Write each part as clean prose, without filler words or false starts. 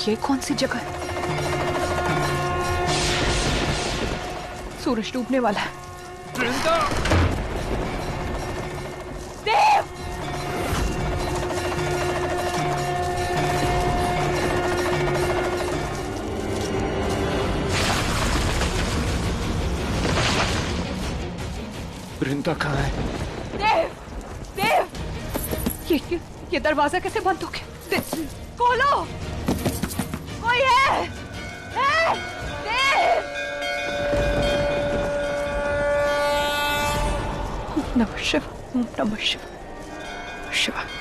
ये कौन सी जगह है? सूरज डूबने वाला है। वृंदा! देव! वृंदा कहाँ है? देव! देव! ये दरवाजा कैसे बंद हो गया? खोलो! कोई है? देव! ओम नमः शिवाय, ओम नमः शिवाय,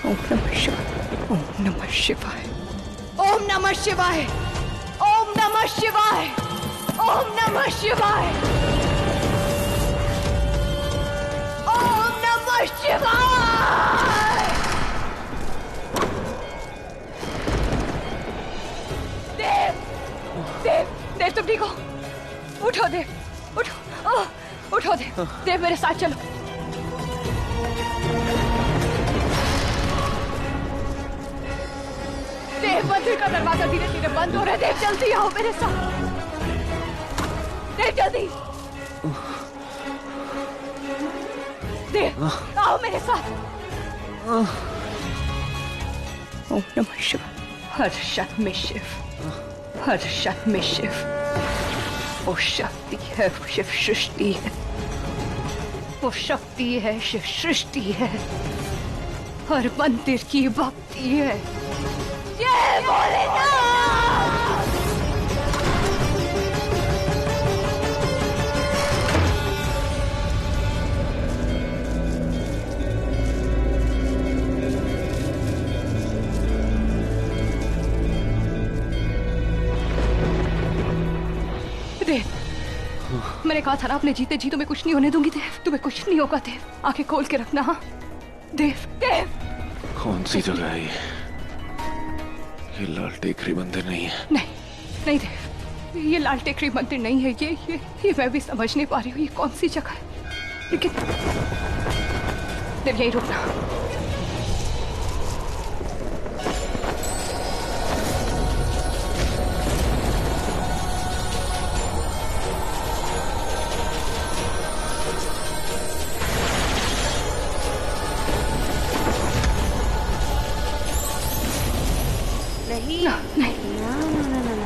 ओम नमः शिवाय, ओम नमः शिवाय, ओम नमः शिवाय, ओम नमः शिवाय, ओम नमः शिवाय, ओम नमः शिवाय। देव! देव! देव तुम ठीक हो? उठो देव, उठो, उठो देव। देव मेरे साथ चलो। देव मंदिर का दरवाजा धीरे धीरे बंद हो रहा है। देव जल्दी आओ मेरे साथ। देव जल्दी। देव आओ मेरे साथ। ओम नमः शिवाय। हर शत में शिव, हर शत में शिव। वो शक्ति है, वो शिव सृष्टि है, वो शक्ति है, शिव सृष्टि है, हर मंदिर की भक्ति है। जय भोलेनाथ! देव, मैंने कहा था ना अपने जीते जी तुम्हें कुछ नहीं होने दूंगी। देव तुम्हें कुछ नहीं होगा। देव आंखें खोल के रखना। हाँ देव। देव कौन सी जगह है ये लाल टेकरी मंदिर नहीं है? नहीं नहीं देव, ये लाल टेकरी मंदिर नहीं है। ये मैं भी समझ नहीं पा रही हूँ ये कौन सी जगह है। लेकिन देव यही रुकना। नहीं ना, नहीं ना ना ना ना ना।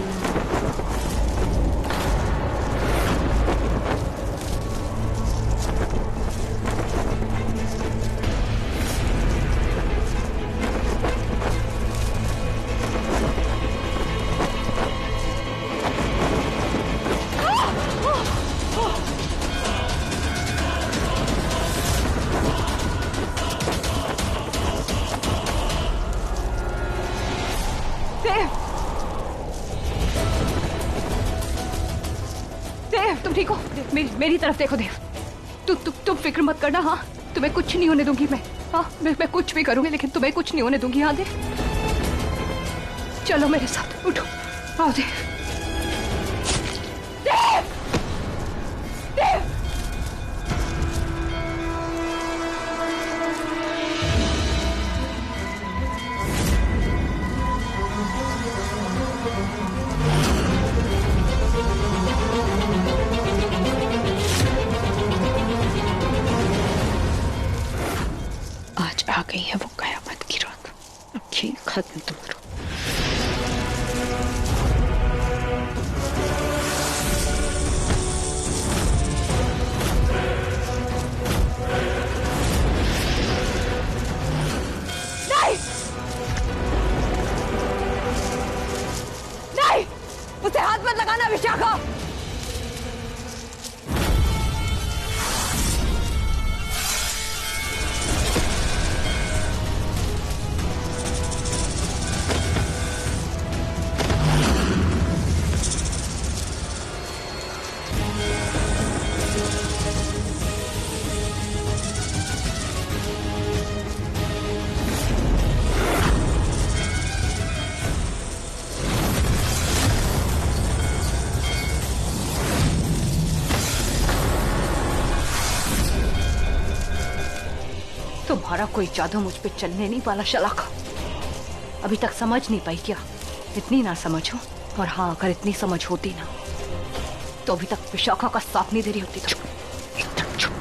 देव! देव तुम ठीक हो? देव, मेरी तरफ देखो देव। तुम फिक्र मत करना। हाँ तुम्हें कुछ नहीं होने दूंगी मैं। हाँ मैं कुछ भी करूंगी लेकिन तुम्हें कुछ नहीं होने दूंगी। हाँ देव चलो मेरे साथ, उठो, आओ देव। देव! देव! आज आ गई है वो कयामत की रात। अब खेल खत्म तुम्हारा। नहीं! नहीं! उसे हाथ मत लगाना विशाखा। तुम्हारा कोई जादू मुझ पे चलने नहीं वाला शलाका। अभी तक समझ नहीं पाई क्या इतनी ना समझ हो, और हाँ अगर इतनी समझ होती ना तो अभी तक विशाखा का साथ नहीं दे रही होती। तो एकदम चुप।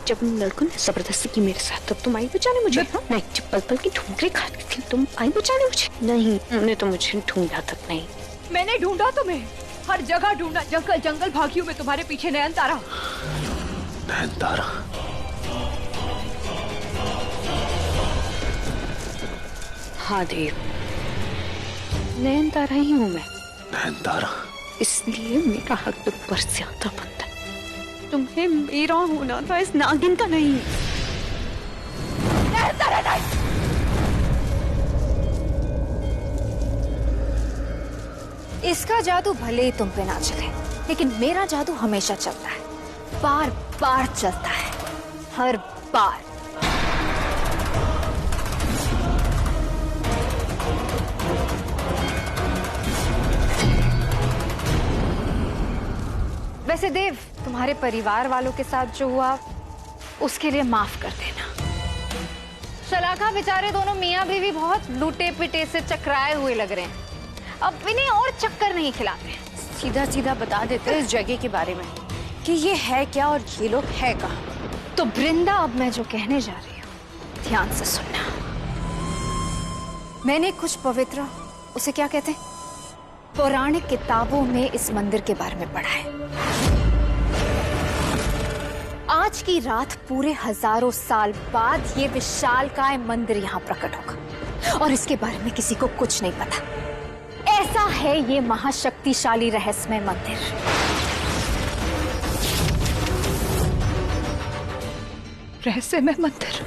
जब उन लड़कों ने जबरदस्ती की मेरे साथ तब तुम आई बचाने मुझे? हाँ? नहीं, जब पल पल की ठुमकरे खाती थी तुम आई बचाने मुझे? नहीं, उन्होंने तो मुझे ढूंढा तक नहीं। मैंने ढूंढा तुम्हें, हर जगह ढूंढा, जंगल जंगल भागी हूँ मैं तुम्हारे पीछे। नयनतारा, नयनतारा, हाँ देव, नयनतारा ही हूँ मैं। नयनतारा, इसलिए मेरा हक तुम पर ज्यादा बनता है। तुम्हें मेरा होना था, इस नागिन का नहीं। नयनतारा नहीं। इसका जादू भले ही तुम पे ना चले, लेकिन मेरा जादू हमेशा चलता है, बार बार चलता है, हर बार। वैसे देव, तुम्हारे परिवार वालों के साथ जो हुआ उसके लिए माफ कर देना। शलाका बेचारे दोनों मियाँ बीवी बहुत लूटे पिटे से चकराए हुए लग रहे हैं। अब इन्हें और चक्कर नहीं खिलाते, सीधा सीधा बता देते हैं इस जगह के बारे में कि ये है क्या और ये लोग है कहाँ। तो वृंदा, अब मैं जो कहने जा रही हूँ ध्यान से सुनना। मैंने कुछ पवित्र, उसे क्या कहते हैं, पौराणिक किताबों में इस मंदिर के बारे में पढ़ा है। आज की रात पूरे हजारों साल बाद ये विशालकाय मंदिर यहाँ प्रकट होगा और इसके बारे में किसी को कुछ नहीं पता। ऐसा है ये महाशक्तिशाली रहस्यमय मंदिर। रहस्यमय मंदिर।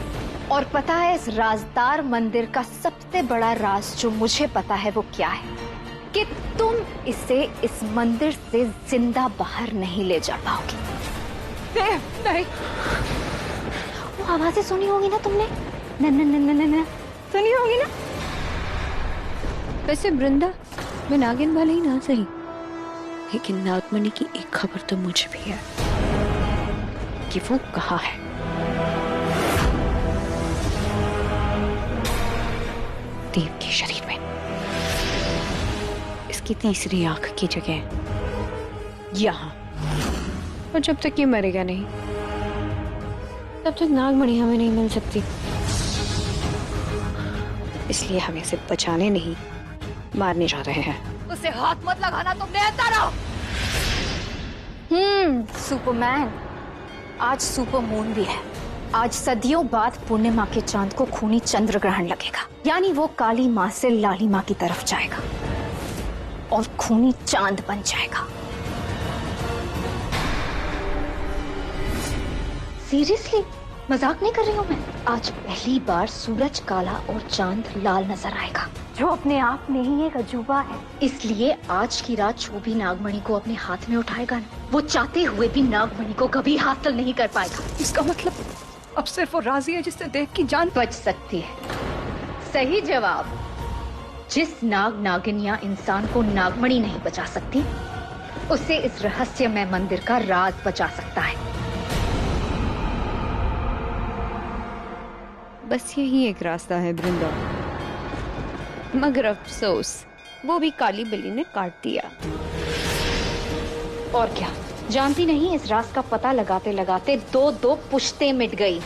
और पता है इस राजदार मंदिर का सबसे बड़ा राज जो मुझे पता है वो क्या है, कि तुम इसे इस मंदिर से जिंदा बाहर नहीं ले जा पाओगी। नहीं, वो आवाजें सुनी होगी ना तुमने, न न न न न सुनी होगी ना। वैसे वृंदा, मैं नागिन वाले ही ना सही, लेकिन नागमणि की एक खबर तो मुझे भी है कि वो कहाँ है। देव के शरीर में, इसकी तीसरी आंख की जगह यहाँ। और जब तक ये मरेगा नहीं तब तक नागमणि हमें नहीं मिल सकती। इसलिए हम इसे बचाने नहीं, मारने जा रहे हैं। उसे हाथ मत लगाना तुम नयनतारा। सुपरमैन, आज सुपर मून भी है। आज सदियों बाद पूर्णिमा के चांद को खूनी चंद्र ग्रहण लगेगा, यानी वो काली माँ से लाली माँ की तरफ जाएगा और खूनी चांद बन जाएगा। सीरियसली, मजाक नहीं कर रही हूँ मैं। आज पहली बार सूरज काला और चांद लाल नजर आएगा, जो अपने आप में ही एक अजूबा है। इसलिए आज की रात जो भी नागमणि को अपने हाथ में उठाएगा ना, वो चाहते हुए भी नागमणि को कभी हासिल नहीं कर पाएगा। इसका मतलब अब सिर्फ वो राजी है जिसने देव की जान बच सकती है। सही जवाब। जिस नाग नागिन या इंसान को नागमणि नहीं बचा सकती, उसे इस रहस्यमय मंदिर का राज बचा सकता है। बस यही एक रास्ता है वृंदा, मगर अफसोस वो भी काली बिल्ली ने काट दिया। और क्या, जानती नहीं, इस राज का पता लगाते लगाते दो पुश्तें मिट गई।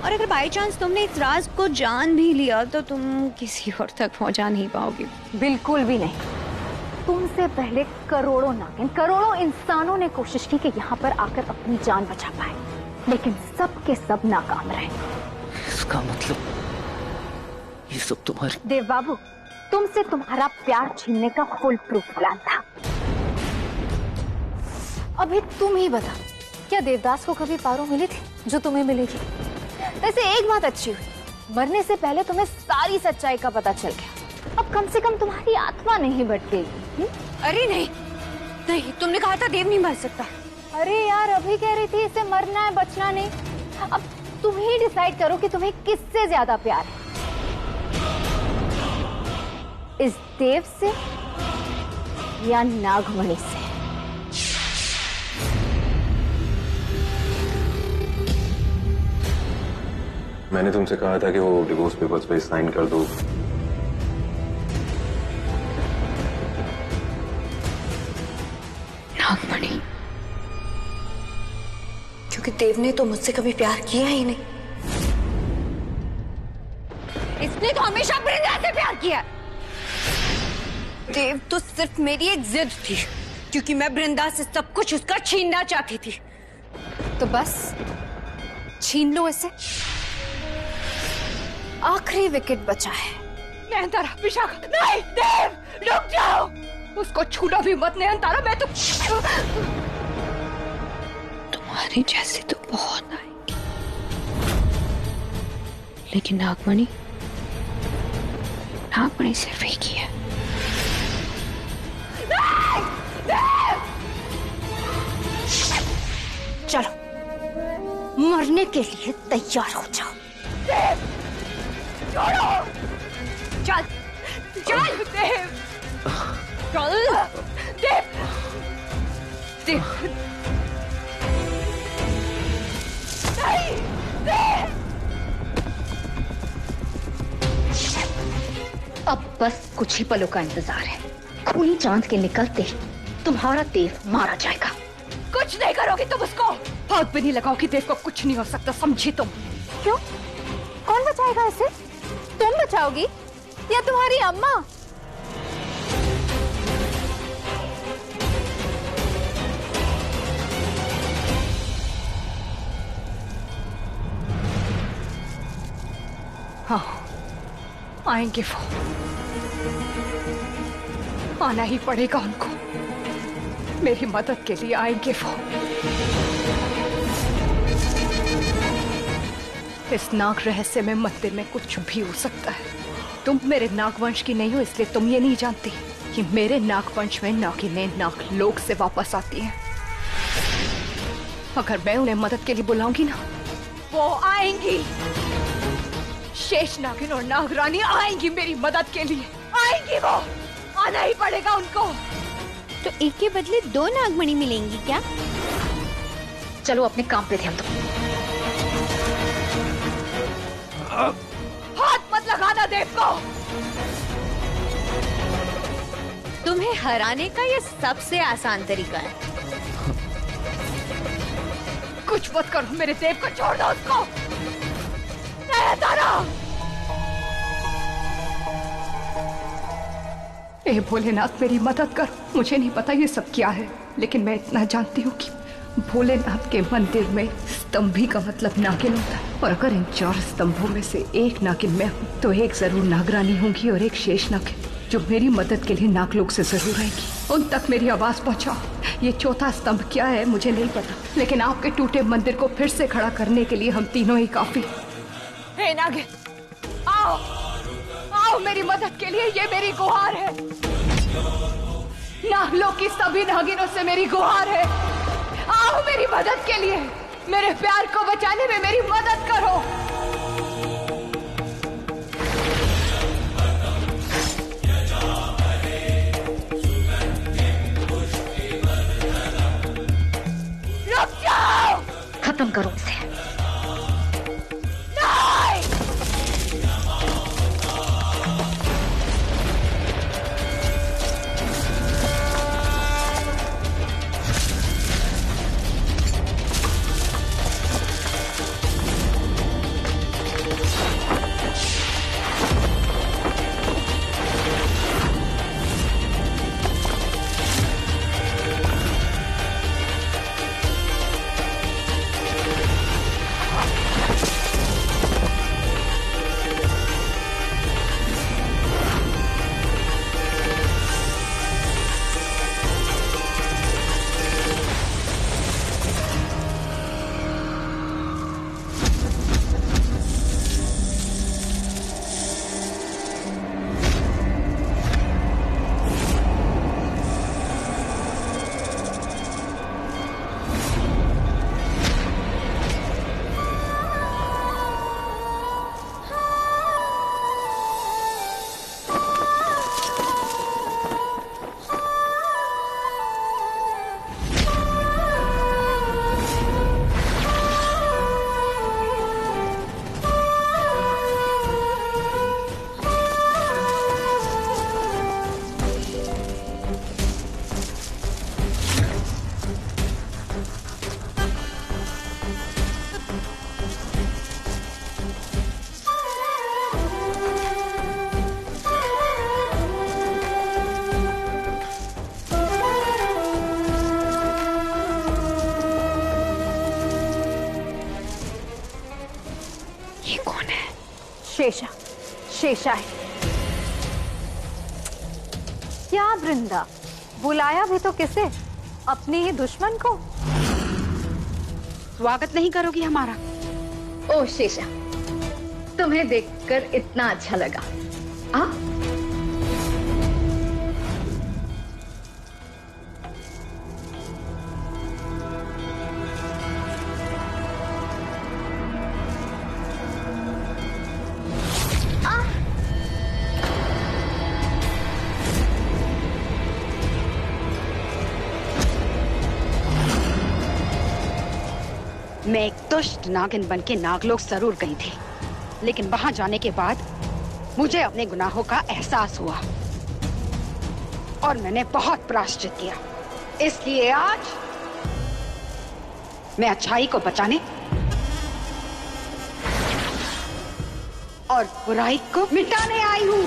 और अगर बाय चांस तुमने इस राज को जान भी लिया तो तुम किसी और तक पहुंचा नहीं पाओगी। बिल्कुल भी नहीं। तुमसे पहले करोड़ों नागिन, करोड़ों इंसानों ने कोशिश की कि यहाँ पर आकर अपनी जान बचा पाए, लेकिन सब के सब नाकाम रहे। इसका मतलब ये सब तुम्हारी। देव बाबू, तुमसे तुम्हारा प्यार छीनने का फुल प्रूफ प्लान था। अभी तुम ही बता, क्या देवदास को कभी पारो मिली थी जो तुम्हें मिलेगी? वैसे एक बात अच्छी हुई, मरने से पहले तुम्हें सारी सच्चाई का पता चल गया। अब कम से कम तुम्हारी आत्मा नहीं भटकेगी। अरे नहीं नहीं, तुमने कहा था देव नहीं मर सकता। अरे यार, अभी कह रही थी इसे मरना है, बचना नहीं। अब तुम ही डिसाइड करो कि तुम्हें किससे ज्यादा प्यार है, इस देव से या नागमणि से। मैंने तुमसे कहा था कि वो डिवोर्स पेपर्स पे साइन कर दो, क्योंकि देव ने तो मुझसे कभी प्यार किया ही नहीं। इसने तो हमेशा वृंदा से प्यार किया। देव तो सिर्फ मेरी एक जिद थी, क्योंकि मैं वृंदा से सब कुछ उसका छीनना चाहती थी। तो बस छीन लो इसे। आखिरी विकेट बचा है। नयनतारा, विशाखा, नहीं, देव, रुक जाओ। उसको छूना भी मत नयनतारा, मैं तो तुम्हारी जैसी तो बहुत आएंगी, लेकिन नागमणि सिर्फ एक ही है। चलो, मरने के लिए तैयार हो जाओ। छोड़ो, चल चल देव, चल। देव, देव, नहीं, देव। अब बस कुछ ही पलों का इंतजार है। खूनी चांद के निकलते ही तुम्हारा देव मारा जाएगा। कुछ नहीं करोगी तुम उसको। हाथ भी नहीं लगाओगी, देव को कुछ नहीं हो सकता, समझी तुम? क्यों? कौन बचाएगा इसे? तुम बचाओगी या तुम्हारी अम्मा? हाँ, आएंगे वो, आना ही पड़ेगा उनको। मेरी मदद के लिए आएंगे वो। इस नाग रहस्य में मंदिर में कुछ भी हो सकता है। तुम मेरे नागवंश की नहीं हो, इसलिए तुम ये नहीं जानती कि मेरे नागवंश में नागिनें नागलोक से वापस आती हैं। अगर मैं उन्हें मदद के लिए बुलाऊंगी ना, वो आएंगी। शेष नागिन और नागरानी आएंगी मेरी मदद के लिए, आएंगी वो। आना ही पड़ेगा उनको। तो एक के बदले दो नागमणि मिलेंगी क्या? चलो अपने काम पे ध्यान दो। हाथ मत लगाना देव को। तुम्हें हराने का ये सबसे आसान तरीका है। कुछ मत करो, मेरे देव को छोड़ दो उसको। नयनतारा, ए भोलेनाथ, मेरी मदद करो। मुझे नहीं पता ये सब क्या है, लेकिन मैं इतना जानती हूँ कि भोलेनाथ के मंदिर में स्तंभी का मतलब नागिन होता है। और अगर इन 4 स्तंभों में से एक नागिन मैं हूँ, तो एक जरूर नागरानी होंगी और एक शेष नागिन, जो मेरी मदद के लिए नागलोक से जरूर आएगी। उन तक मेरी आवाज पहुँचाओ। ये चौथा स्तंभ क्या है मुझे नहीं पता, लेकिन आपके टूटे मंदिर को फिर से खड़ा करने के लिए हम तीनों ही काफी। हे नागिन, आओ, आओ मेरी मदद के लिए। ये मेरी गुहार है। नागलोक की सभी नागिनों से मेरी गुहार है। आओ मेरी मदद के लिए। मेरे प्यार को बचाने में मेरी मदद करो। रुक जाओ। खत्म करो इसे। नहीं! शेषा, शेषा है। क्या वृंदा, बुलाया भी तो किसे? अपने ही दुश्मन को। स्वागत नहीं करोगी हमारा? ओ शेषा, तुम्हें देखकर इतना अच्छा लगा। आ? मैं एक दुष्ट नागिन बनके नागलोक जरूर गई थी, लेकिन वहां जाने के बाद मुझे अपने गुनाहों का एहसास हुआ और मैंने बहुत प्रायश्चित किया। इसलिए आज मैं अच्छाई को बचाने और बुराई को मिटाने आई हूँ।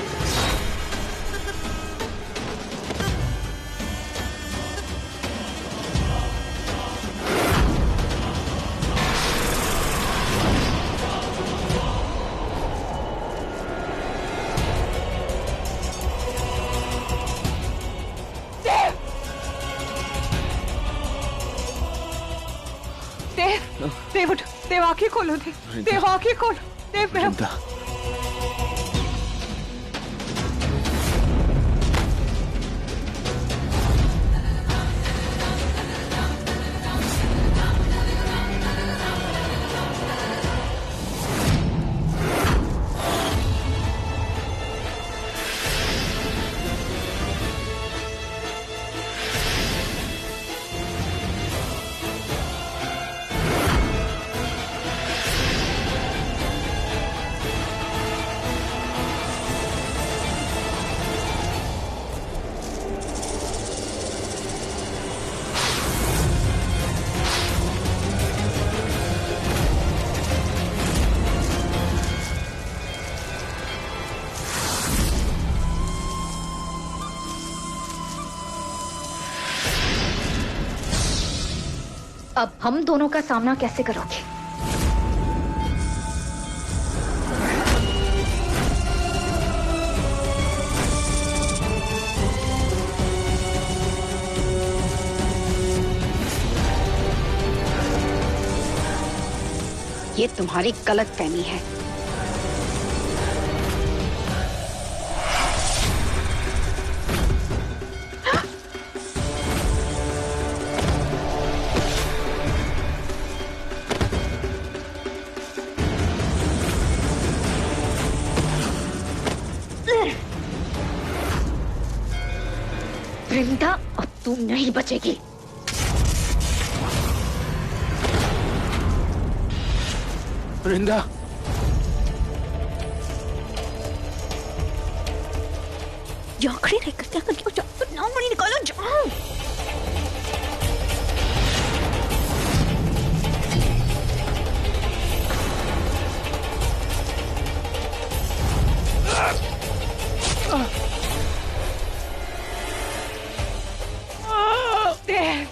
देव उठ, देव आंखें खोलो, देव आंखें खोलो, देव। वृंदा, अब हम दोनों का सामना कैसे करोगे? ये तुम्हारी गलतफहमी है। वृंदा, अब तू नहीं बचेगी। वृंदा, यहाँ खड़ी रहकर क्या कर रही हो? जाओ, तो नाम नहीं निकालो, जाओ। देव,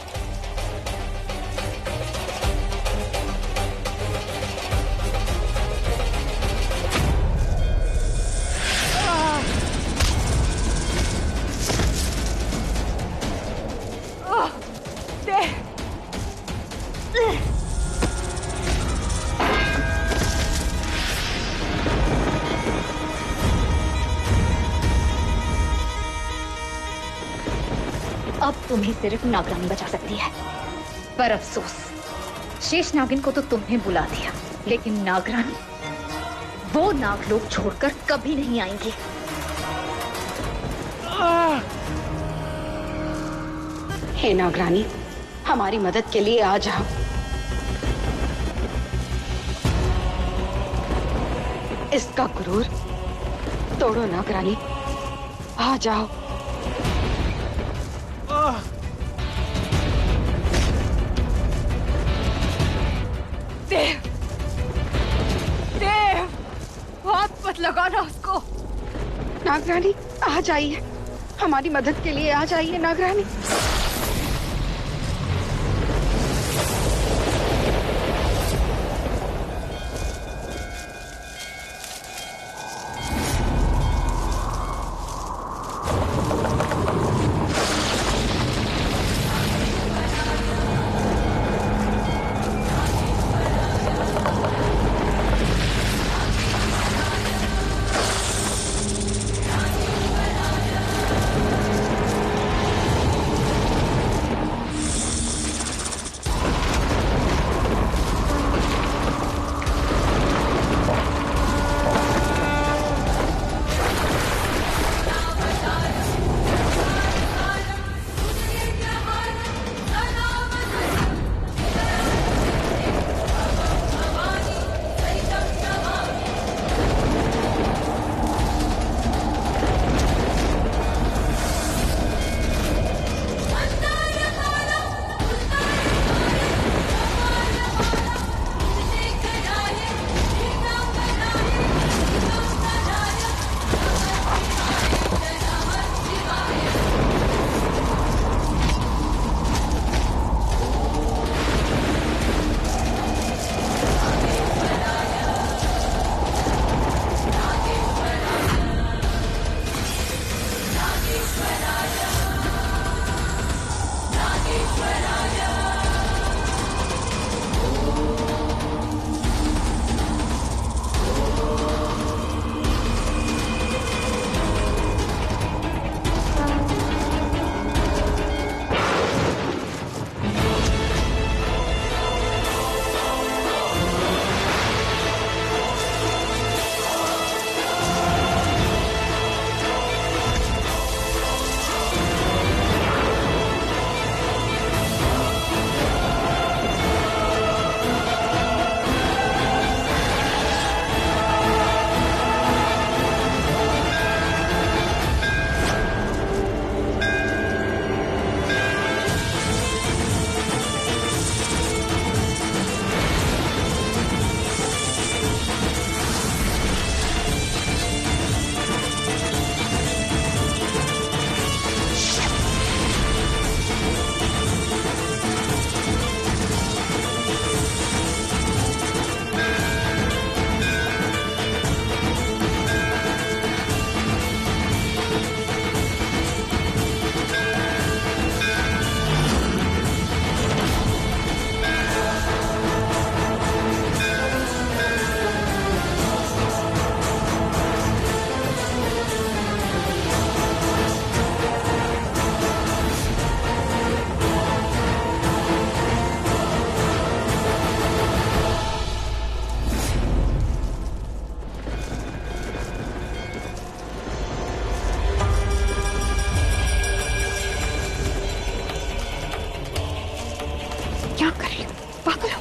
अब तुम्हें सिर्फ नागरानी बचा सकती है, पर अफसोस शेष नागिन को तो तुमने बुला दिया, लेकिन नागरानी वो नागलोक छोड़कर कभी नहीं आएंगी। हे नागरानी, हमारी मदद के लिए आ जाओ। इसका गुरूर तोड़ो नागरानी, आ जाओ। देव, देव, हाथ मत लगाना उसको। नागरानी आ जाइए, हमारी मदद के लिए आ जाइए नागरानी।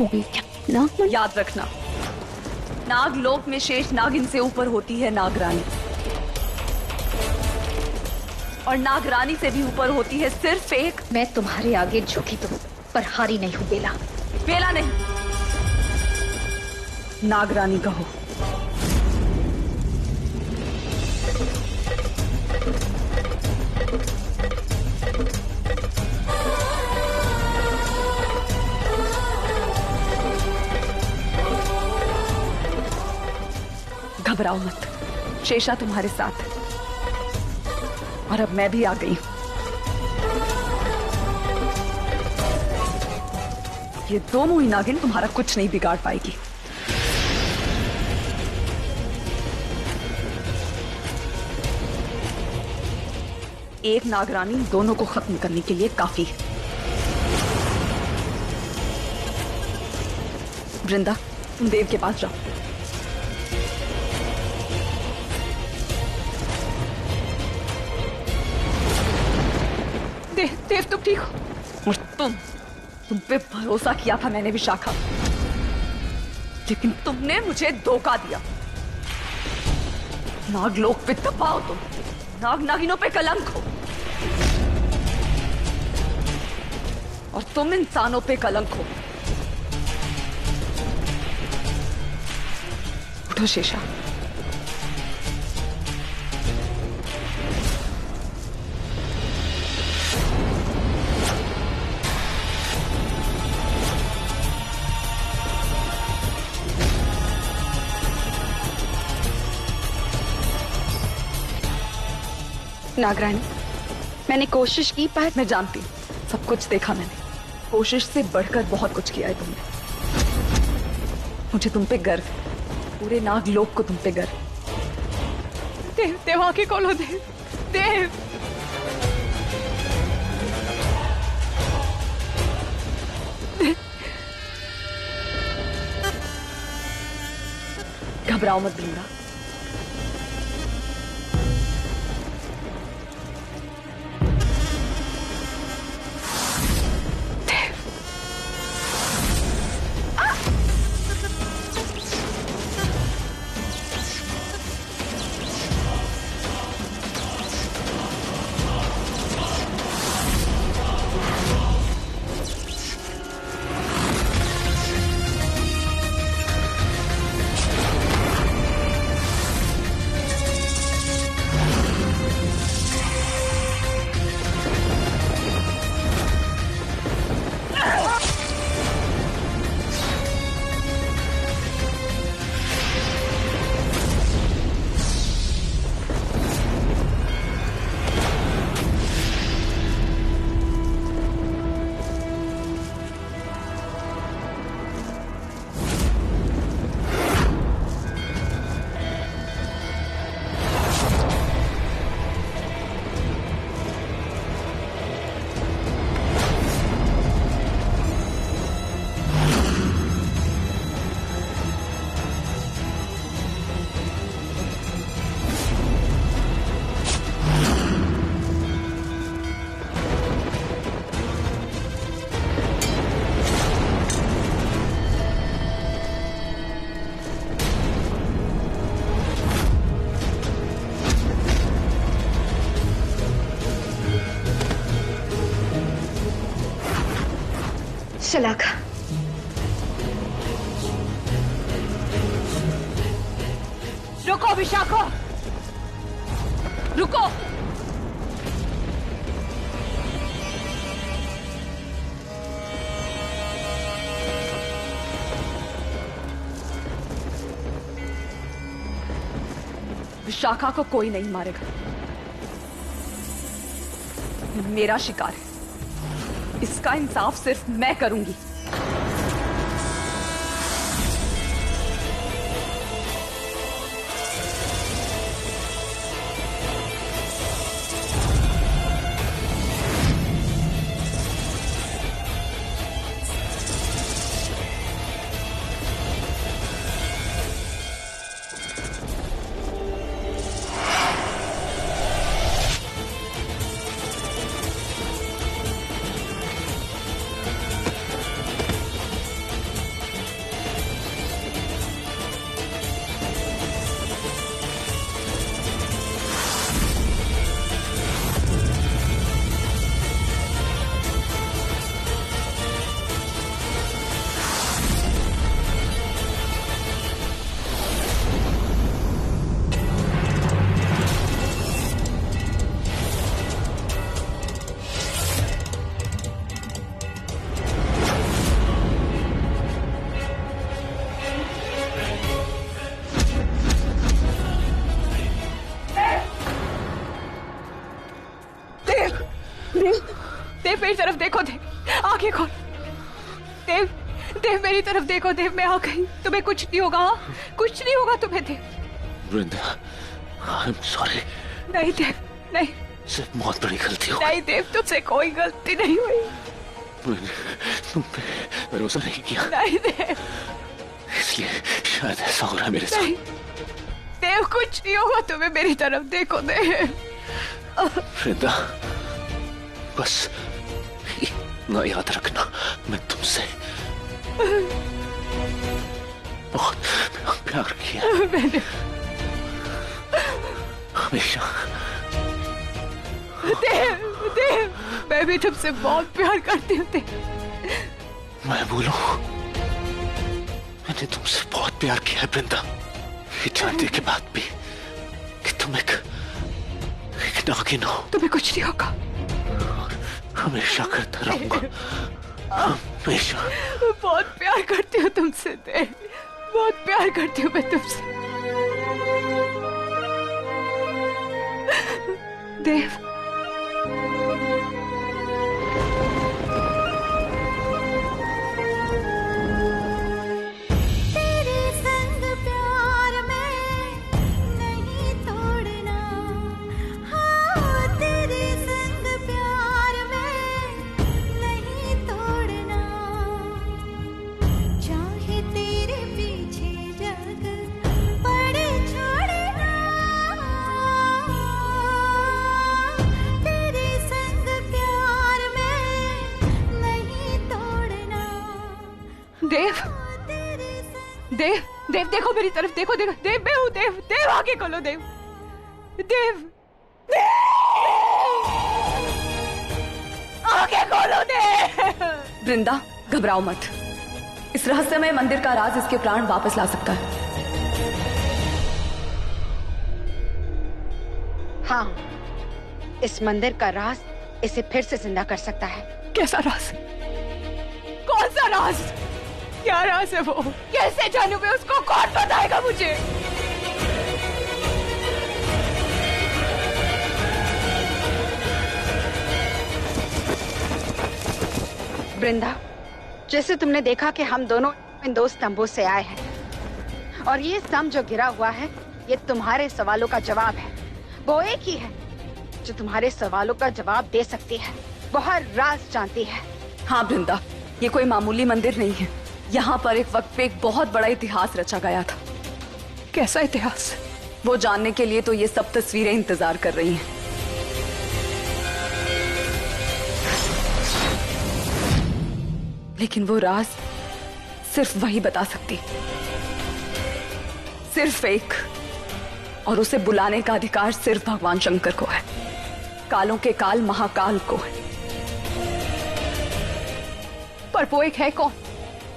हो गई क्या? नाग याद रखना, नागलोक में शेष नागिन से ऊपर होती है नागरानी, और नागरानी से भी ऊपर होती है सिर्फ एक। मैं तुम्हारे आगे झुकी तो पर हारी नहीं हूँ बेला। बेला नहीं, नागरानी कहो। घबराओ मत, शेषा तुम्हारे साथ है, और अब मैं भी आ गई हूं। ये दो मुही नागिन तुम्हारा कुछ नहीं बिगाड़ पाएगी। एक नागरानी दोनों को खत्म करने के लिए काफी है। वृंदा, तुम देव के पास जाओ। देव तुम ठीक हो? और तुम पे भरोसा किया था मैंने विशाखा, लेकिन तुमने मुझे धोखा दिया। नागलोक पे दबाओ तुम, नाग नागिनों पे कलंक हो, और तुम इंसानों पे कलंक हो। उठो शेषा। नागरानी, मैंने कोशिश की पर मैं जानती हूँ, सब कुछ देखा मैंने। कोशिश से बढ़कर बहुत कुछ किया है तुमने। मुझे तुम पे गर्व है, पूरे नागलोक को तुम पे गर्व है। देव, देव आके खोलो देव, देव। घबराओ मत वृंदा, शलाका। रुको विशाखो, रुको। विशाखा को कोई नहीं मारेगा, मेरा शिकार है, इसका इंसाफ सिर्फ मैं करूंगी। आगे खोल। देव, देव मेरी तरफ देखो। देव मैं आ गई, तुम्हें कुछ नहीं होगा। हाँ? कुछ नहीं होगा तुम्हें। देव वृंदा, आई एम सॉरी। नहीं देव, नहीं सिर्फ बहुत बड़ी गलती हो नहीं देव, तुमसे कोई गलती नहीं हुई। मैंने तुम पे भरोसा नहीं किया, नहीं देव, इसलिए शायद ऐसा हो रहा है मेरे साथ। नहीं देव, कुछ नहीं होगा तुम्हें। मेरी तरफ देखो देव। वृंदा, बस इतना याद रखना, मैं तुमसे बहुत प्यार किया मैंने हमेशा। देव, देव मैं भी तुमसे बहुत प्यार करती हूँ। देव मैं बोलूं, मैंने तुमसे बहुत प्यार किया है वृंदा, ये जानने के बाद भी कि तुम एक नागिन हो। तुम्हें कुछ नहीं होगा। हमेशा करता रहूंगा, हमेशा। बहुत प्यार करती हूँ तुमसे देव, बहुत प्यार करती हूँ मैं तुमसे। देव देव, देव, देव देखो मेरी तरफ देखो। देखो देव, मैं हूँ देव। देव आगे खोलो देव। देव, देव आगे खोलो देव। वृंदा, घबराओ मत। इस रहस्यमय मंदिर का राज इसके प्राण वापस ला सकता है। हाँ, इस मंदिर का राज इसे फिर से जिंदा कर सकता है। कैसा राज? कौन सा राज? क्या राज है वो? कैसे जानूं मैं उसको? कौन बताएगा मुझे? वृंदा, जैसे तुमने देखा कि हम दोनों इन दो स्तंभों से आए हैं, और ये स्तंभ जो गिरा हुआ है, ये तुम्हारे सवालों का जवाब है। वो एक ही है जो तुम्हारे सवालों का जवाब दे सकती है। वो हर राज जानती है। हाँ वृंदा, ये कोई मामूली मंदिर नहीं है। यहाँ पर एक वक्त पे एक बहुत बड़ा इतिहास रचा गया था। कैसा इतिहास? वो जानने के लिए तो ये सब तस्वीरें इंतजार कर रही हैं। लेकिन वो राज सिर्फ वही बता सकती, सिर्फ एक, और उसे बुलाने का अधिकार सिर्फ भगवान शंकर को है, कालों के काल महाकाल को है। पर वो एक है कौन?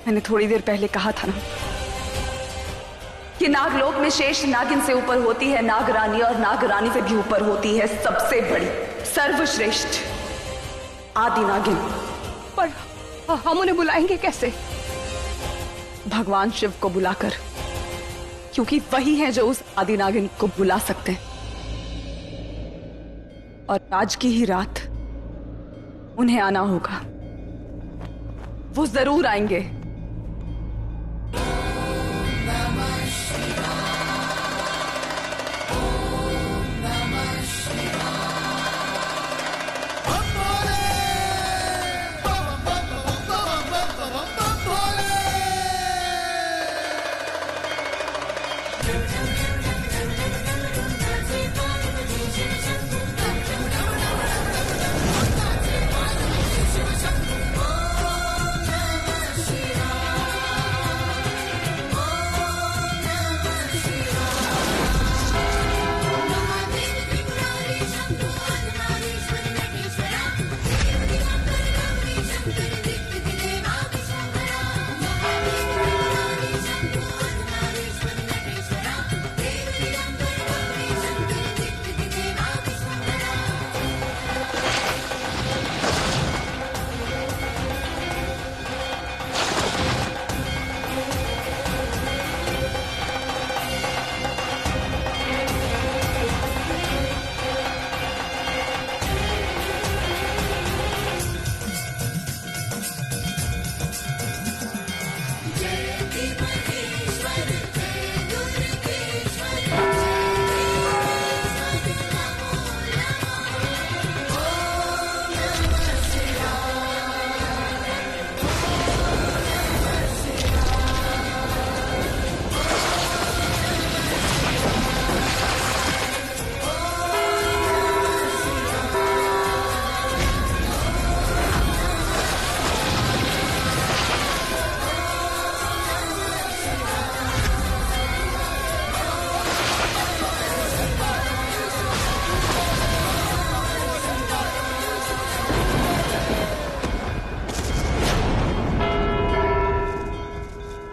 मैंने थोड़ी देर पहले कहा था ना कि नागलोक में शेष नागिन से ऊपर होती है नागरानी, और नागरानी से भी ऊपर होती है सबसे बड़ी, सर्वश्रेष्ठ आदि नागिन। पर हम उन्हें बुलाएंगे कैसे? भगवान शिव को बुलाकर, क्योंकि वही है जो उस आदि नागिन को बुला सकते हैं। और आज की ही रात उन्हें आना होगा। वो जरूर आएंगे।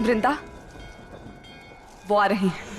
वृंदा, वो आ रही हैं।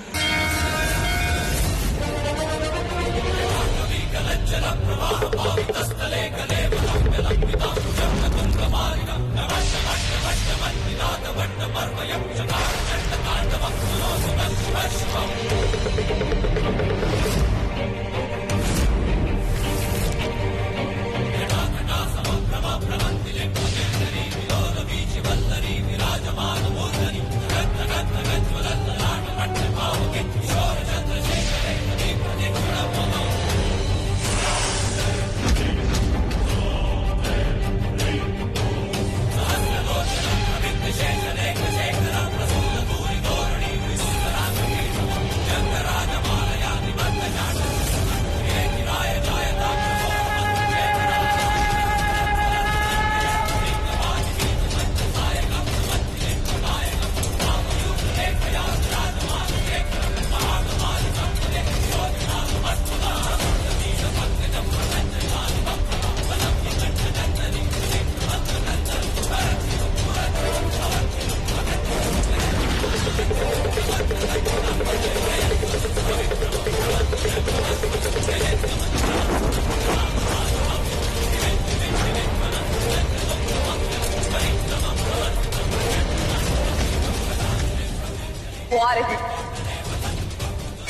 वो आ रही,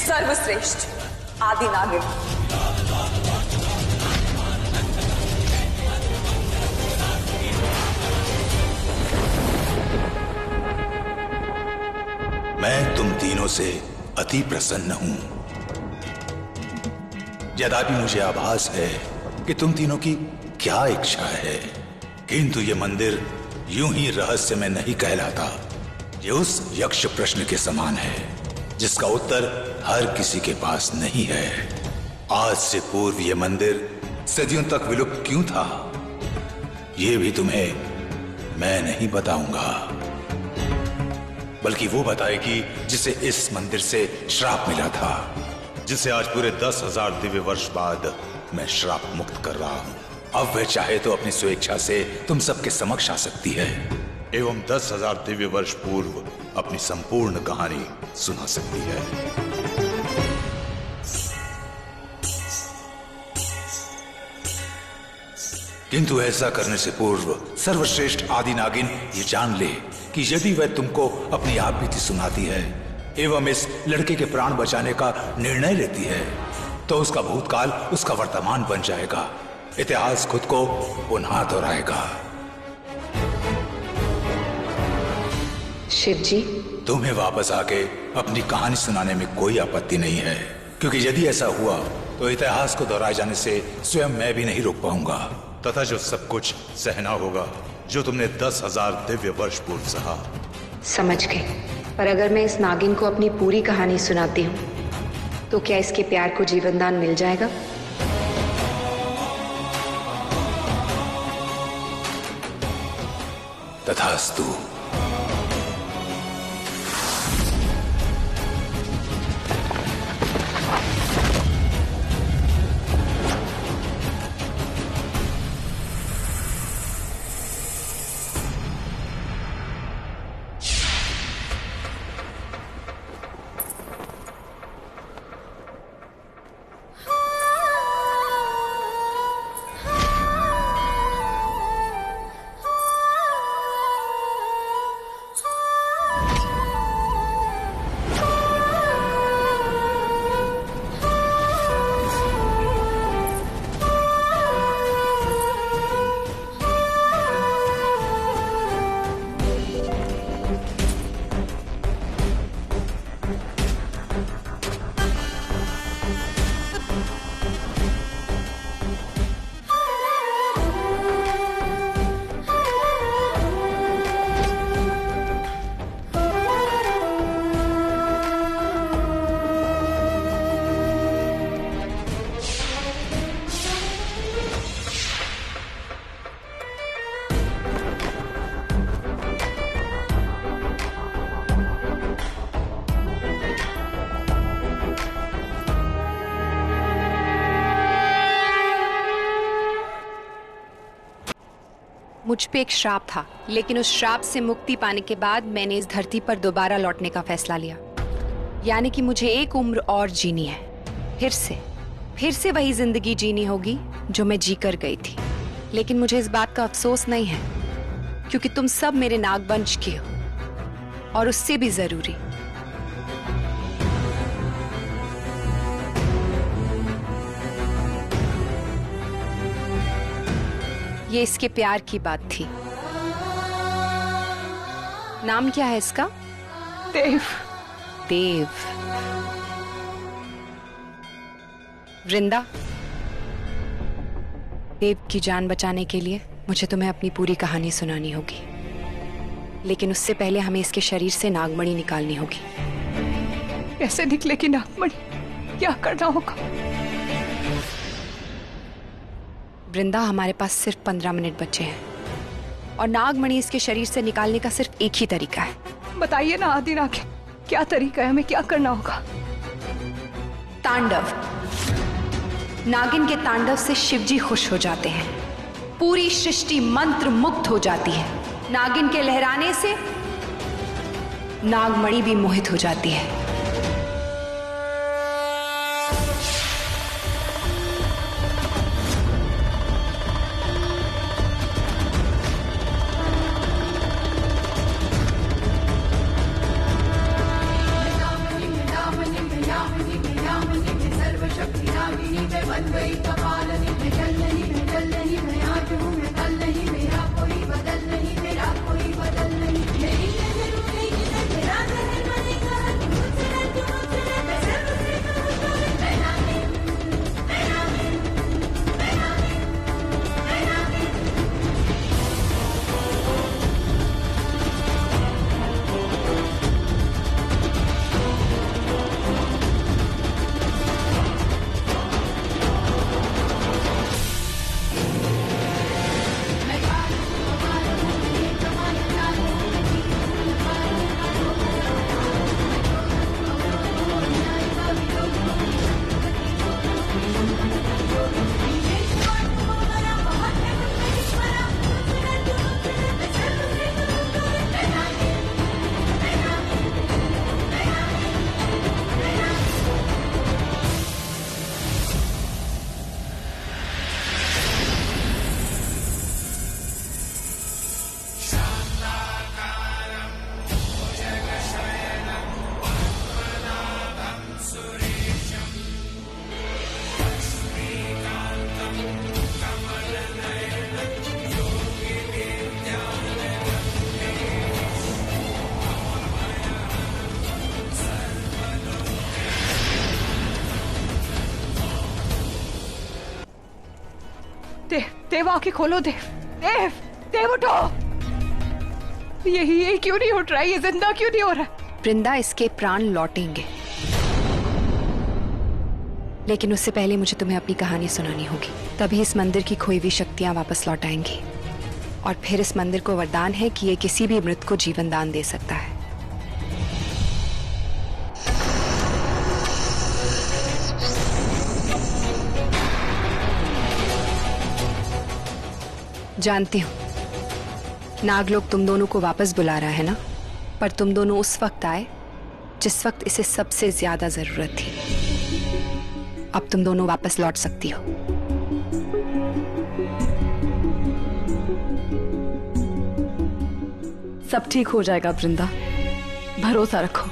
सर्वश्रेष्ठ आदि नागिन। मैं तुम तीनों से अति प्रसन्न हूं। यद्यपि मुझे आभास है कि तुम तीनों की क्या इच्छा है, किंतु ये मंदिर यूं ही रहस्य में नहीं कहलाता। ये उस यक्ष प्रश्न के समान है जिसका उत्तर हर किसी के पास नहीं है। आज से पूर्व ये मंदिर सदियों तक विलुप्त क्यों था, ये भी तुम्हें मैं नहीं बताऊंगा, बल्कि वो बताएगी जिसे इस मंदिर से श्राप मिला था, जिसे आज पूरे 10,000 दिव्य वर्ष बाद मैं श्राप मुक्त कर रहा हूं। अब वह चाहे तो अपनी स्वेच्छा से तुम सबके समक्ष आ सकती है एवं 10,000 दिव्य वर्ष पूर्व अपनी संपूर्ण कहानी सुना सकती है। किंतु ऐसा करने से पूर्व सर्वश्रेष्ठ आदि नागिन ये जान ले कि यदि वह तुमको अपनी आप बीती सुनाती है एवं इस लड़के के प्राण बचाने का निर्णय लेती है, तो उसका भूतकाल उसका वर्तमान बन जाएगा। इतिहास खुद को पुनः दोहराएगा। शिव जी, तुम्हें वापस आके अपनी कहानी सुनाने में कोई आपत्ति नहीं है, क्योंकि यदि ऐसा हुआ तो इतिहास को दोहराए जाने से स्वयं मैं भी नहीं रोक पाऊंगा, तथा जो सब कुछ सहना होगा जो तुमने 10,000 दिव्य वर्ष पूर्व सहा। समझ गई। पर अगर मैं इस नागिन को अपनी पूरी कहानी सुनाती हूँ तो क्या इसके प्यार को जीवनदान मिल जाएगा? तथास्तु। मुझ पे एक श्राप था, लेकिन उस श्राप से मुक्ति पाने के बाद मैंने इस धरती पर दोबारा लौटने का फैसला लिया। यानी कि मुझे एक उम्र और जीनी है, फिर से वही जिंदगी जीनी होगी जो मैं जी कर गई थी। लेकिन मुझे इस बात का अफसोस नहीं है, क्योंकि तुम सब मेरे नागवंश के हो, और उससे भी जरूरी ये इसके प्यार की बात थी। नाम क्या है इसका? देव। देव। वृंदा, देव की जान बचाने के लिए मुझे तुम्हें अपनी पूरी कहानी सुनानी होगी, लेकिन उससे पहले हमें इसके शरीर से नागमणि निकालनी होगी। कैसे निकलेगी नागमणि? क्या करना होगा? वृंदा, हमारे पास सिर्फ 15 मिनट बचे हैं, और नागमणि इसके शरीर से निकालने का सिर्फ एक ही तरीका है। बताइए ना आदि नागिन, क्या तरीका है? हमें क्या करना होगा? तांडव। नागिन के तांडव से शिवजी खुश हो जाते हैं, पूरी सृष्टि मंत्र मुग्ध हो जाती है। नागिन के लहराने से नागमणि भी मोहित हो जाती है। देव, आंखें खोलो। देव, देव, देव उठो। ये क्यों नहीं उठ रहा है? ये जिंदा क्यों नहीं हो रहा? वृंदा, इसके प्राण लौटेंगे, लेकिन उससे पहले मुझे तुम्हें अपनी कहानी सुनानी होगी। तभी इस मंदिर की खोई हुई शक्तियां वापस लौट आएंगी, और फिर इस मंदिर को वरदान है कि ये किसी भी मृत को जीवन दान दे सकता है। जानती हूं नागलोक तुम दोनों को वापस बुला रहा है ना, पर तुम दोनों उस वक्त आए जिस वक्त इसे सबसे ज्यादा जरूरत थी। अब तुम दोनों वापस लौट सकती हो। सब ठीक हो जाएगा वृंदा, भरोसा रखो।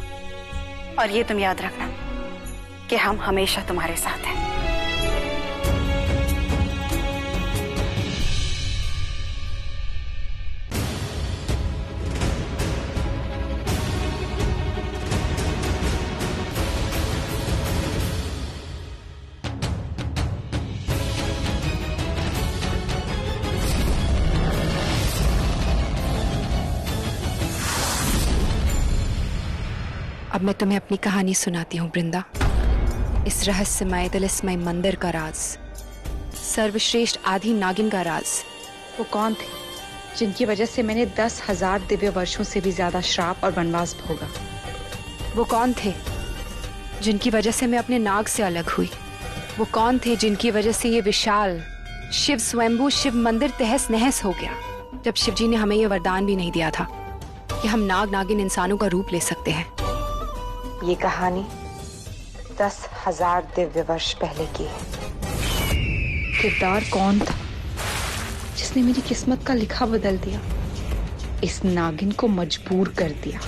और ये तुम याद रखना कि हम हमेशा तुम्हारे साथ हैं। अब मैं तुम्हें अपनी कहानी सुनाती हूँ वृंदा। इस रहस्यमय तिलिस्मय मंदिर का राज, सर्वश्रेष्ठ आदि नागिन का राज। वो कौन थे जिनकी वजह से मैंने 10,000 दिव्य वर्षों से भी ज्यादा श्राप और वनवास भोगा? वो कौन थे जिनकी वजह से मैं अपने नाग से अलग हुई? वो कौन थे जिनकी वजह से ये विशाल शिव स्वयंभू शिव मंदिर तहस नहस हो गया? जब शिवजी ने हमें ये वरदान भी नहीं दिया था कि हम नाग नागिन इंसानों का रूप ले सकते हैं। ये कहानी 10,000 दिव्य वर्ष पहले की है। किरदार कौन था जिसने मेरी किस्मत का लिखा बदल दिया, इस नागिन को मजबूर कर दिया